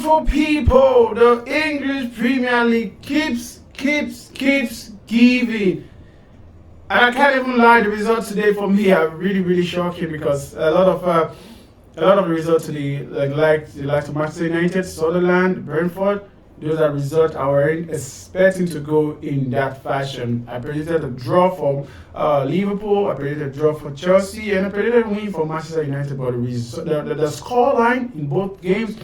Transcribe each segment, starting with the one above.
Beautiful people, the English Premier League keeps giving. And I can't even lie, the results today for me are really shocking because a lot of the results today, like the likes of Manchester United, Sunderland, Brentford, those are results I weren't expecting to go in that fashion. I predicted a draw for Liverpool, I predicted a draw for Chelsea, and I predicted a win for Manchester United. But the score line in both games,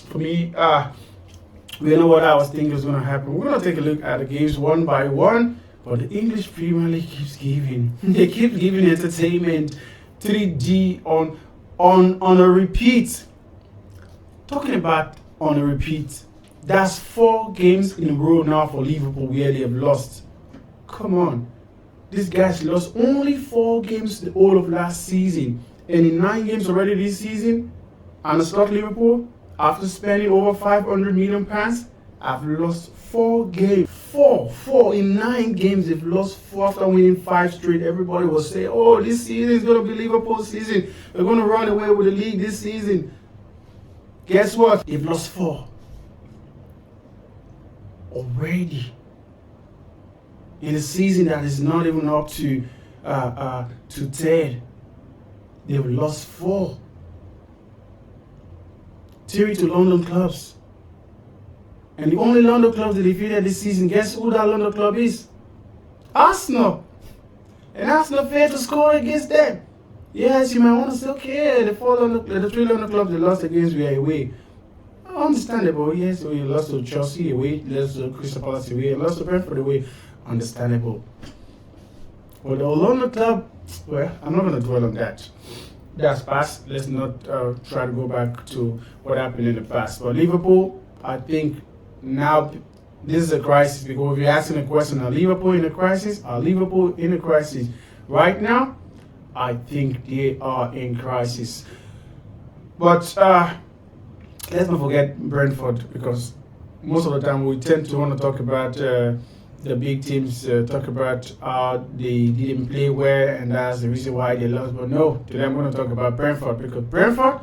for me, we know what I was thinking was going to happen. We're going to take a look at the games one by one, but the English Premier League keeps giving. They keep giving entertainment 3D on a repeat. Talking about on a repeat. That's 4 games in a row now for Liverpool where they have lost. Come on. These guys lost only 4 games the whole of last season. And in 9 games already this season, and the stock Liverpool, after spending over £500 million, have lost 4 games. 4 in 9 games. They've lost 4 after winning 5 straight. Everybody was saying, oh, this season is going to be Liverpool's season. We're going to run away with the league this season. Guess what? They've lost 4. Already in a season that is not even up to 10, they've lost 4. 3 to London clubs, and the only London club they defeated this season, guess who that London club is? Arsenal. And Arsenal failed to score against them. Yes, you might want to say, okay, the 3 London clubs they lost against were away. Understandable, yes. We lost to Chelsea away, lost to Crystal Palace away, lost to Brentford away. Understandable. But the London club, well, I'm not going to dwell on that. That's past. Let's not try to go back to what happened in the past. But Liverpool, I think now this is a crisis, because if you're asking a question, are Liverpool in a crisis? Are Liverpool in a crisis? Right now, I think they are in crisis. But let's not forget Brentford, because most of the time we tend to want to talk about the big teams, talk about how they didn't play well and that's the reason why they lost. But no, today I'm going to talk about Brentford, because Brentford,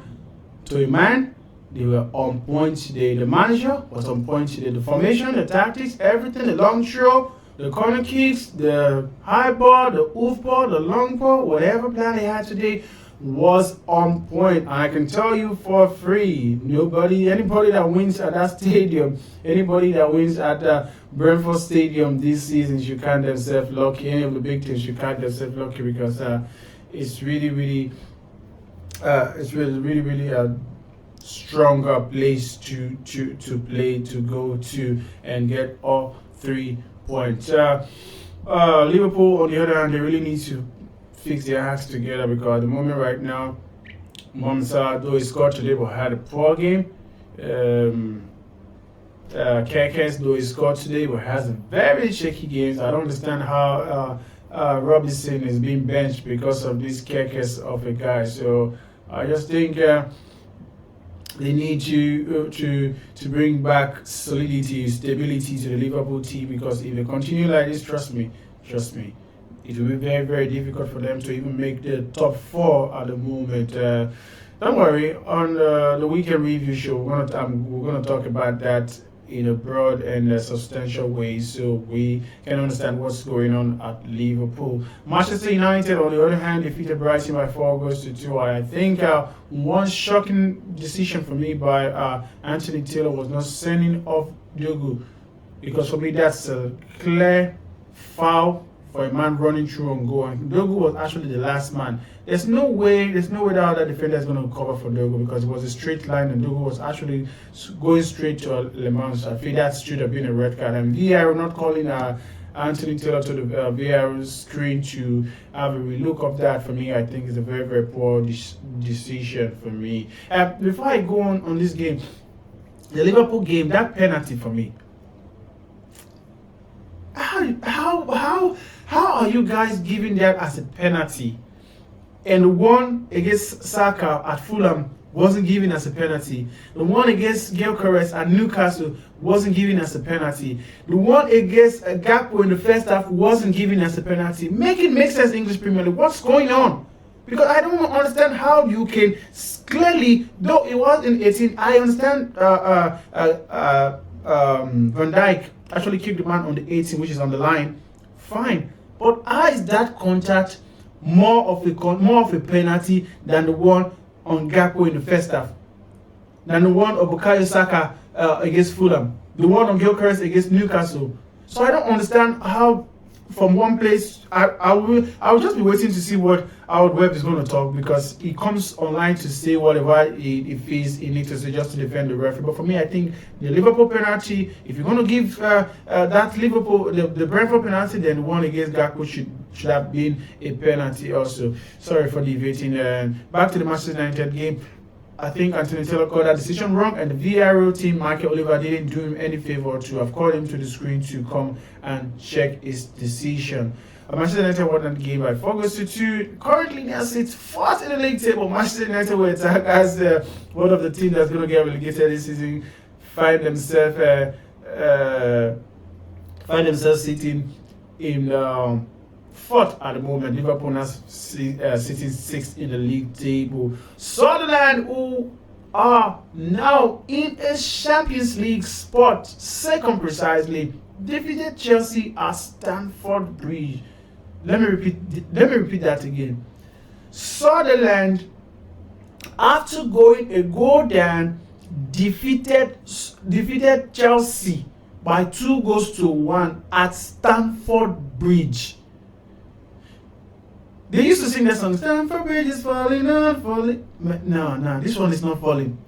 to a man, they were on point. The manager was on point. The formation, the tactics, everything, the long throw, the corner kicks, the high ball, the oof ball, the long ball, whatever plan they had today was on point. And I can tell you for free, anybody that wins at that stadium, anybody that wins at Brentford Stadium this season should count themselves lucky. Any of the big teams should count themselves lucky, because it's really a stronger place to play, to go to and get all 3 points. Liverpool, on the other hand, they really need to fix their acts together, because at the moment right now, Mohamed Salah, though he scored today but had a poor game. Kekes, though he scored today but has a very shaky games. I don't understand how Robinson is being benched because of this Kekes of a guy. So I just think they need to bring back solidity, stability to the Liverpool team, because if they continue like this, trust me, it will be very difficult for them to even make the top 4 at the moment. Don't worry, on the weekend review show, we're gonna talk about that in a broad and substantial way, so we can understand what's going on at Liverpool. Manchester United, on the other hand, defeated Brighton by 4 goals to 2. I think one shocking decision for me by Anthony Taylor was not sending off Dogu, because for me that's a clear foul for a man running through on goal, and Dogu was actually the last man. There's no way that other defender is going to cover for Dogu, because it was a straight line and Dogu was actually going straight to Le Mans. I feel that should have been a red card, and VAR not calling Anthony Taylor to the VAR screen to have a relook of that, for me, I think is a very poor decision for me. Before I go on this game, the Liverpool game, that penalty for me, how are you guys giving that as a penalty? And the one against Saka at Fulham wasn't given as a penalty. The one against Gyökeres at Newcastle wasn't given as a penalty. The one against Gakpo in the first half wasn't given as a penalty. Make it make sense, English Premier League. What's going on? Because I don't understand how you can clearly, though it was in 18, I understand Van Dijk actually kicked the man on the 18, which is on the line. Fine. But how is that contact more of a penalty than the one on Gakpo in the first half? Than the one of Bukayo Saka against Fulham? The one on Gyökeres against Newcastle? So I don't understand how from one place, I will just be waiting to see what Howard Webb is going to talk, because he comes online to say whatever he feels he needs to say just to defend the referee. But for me, I think the Liverpool penalty, if you're going to give that Liverpool, the Brentford penalty, then the one against Gakpo should have been a penalty also. Sorry for deviating. Back to the Manchester United game. I think Anthony Taylor called that decision wrong, and the VAR team, Michael Oliver, didn't do him any favor to have called him to the screen to come and check his decision. Manchester United won that game by 4 goals to 2. Currently, now sits fourth in the league table. Manchester United will attack as one of the teams that's going to get relegated this season, find themselves sitting in fourth at the moment. Liverpool now sitting 6th in the league table. Sunderland, who are now in a Champions League spot, second precisely, defeated Chelsea at Stamford Bridge. Let me repeat that again. Sunderland, after going a goal down, defeated Chelsea by 2 goals to 1 at Stamford Bridge. They used to sing that song, Stamford Bridge is falling, not falling. No, this one is not falling.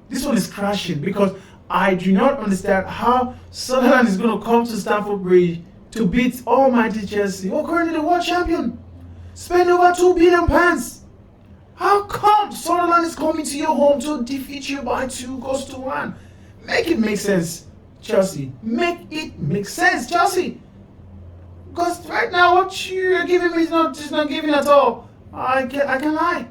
This one is crashing, because I do not understand how Sunderland is going to come to Stamford Bridge to beat almighty Chelsea, who are currently the world champion, spend over £2 billion. How come Sunderland is coming to your home to defeat you by 2 goals to 1? Make it make sense, Chelsea. Make it make sense, Chelsea. Because right now, what you're giving me is not giving at all. I can lie.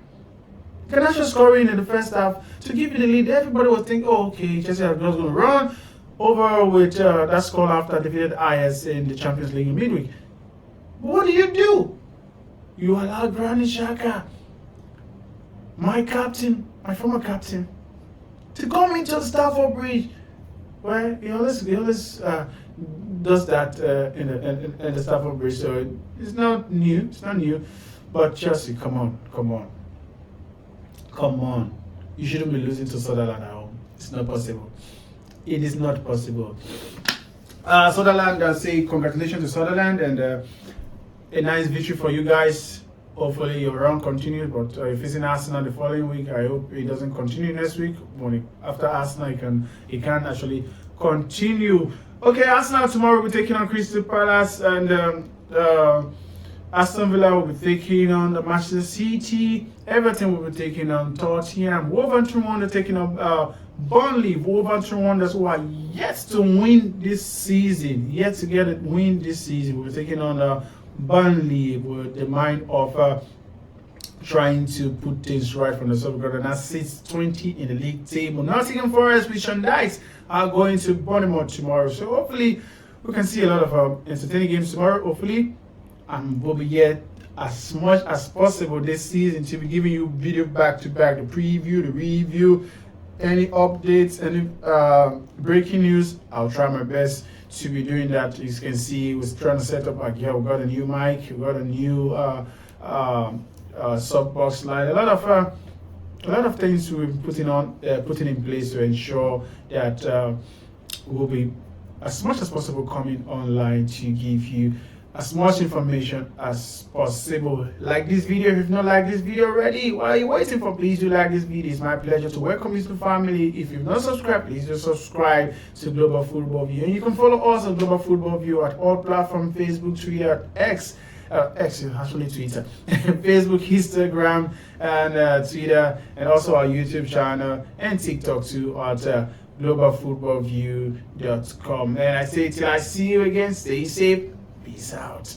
Garnacho scoring in the first half to give you the lead. Everybody was thinking, oh, okay, Chelsea are just going to run over with that score after defeated IS in the Champions League in midweek. But what do? You allow Granit Xhaka, my former captain, to come into the Stamford Bridge, where he always does that in the Stamford Bridge. So it's not new. But Chelsea, come on. You shouldn't be losing to Sunderland at home. It's not possible. It is not possible. Sunderland, I say congratulations to Sunderland, and a nice victory for you guys. Hopefully your run continues, but if you're facing Arsenal the following week, I hope it doesn't continue next week. After Arsenal, it can actually continue. Okay, Arsenal tomorrow will be taking on Crystal Palace, and Aston Villa will be taking on the Manchester City. Everton will be taking on Tottenham. Wolverhampton are taking on Burnley. Wolverhampton Wanderers, who are yet to win this season, win this season. We're taking on Burnley with the mind of trying to put things right from the top. And that sits 20 in the league table. Nottingham Forest with Sean Dykes are going to Bournemouth tomorrow. So hopefully we can see a lot of entertaining games tomorrow. Hopefully, and we'll be here as much as possible this season to be giving you video back to back, the preview, the review, any updates, any breaking news. I'll try my best to be doing that. As you can see, we're trying to set up we got a new mic, we got a new softbox slide, a lot of things we're putting in place to ensure that we'll be as much as possible coming online to give you as much information as possible. Like this video. If you've not liked this video already, what are you waiting for? Please do like this video. It's my pleasure to welcome you to the family. If you've not subscribed, please do subscribe to Global Football View, and you can follow us on Global Football View at all platforms: Facebook, Twitter, X is actually Twitter, Facebook, Instagram, and Twitter, and also our YouTube channel and TikTok too at globalfootballview.com. And I say till I see you again, stay safe. Peace out.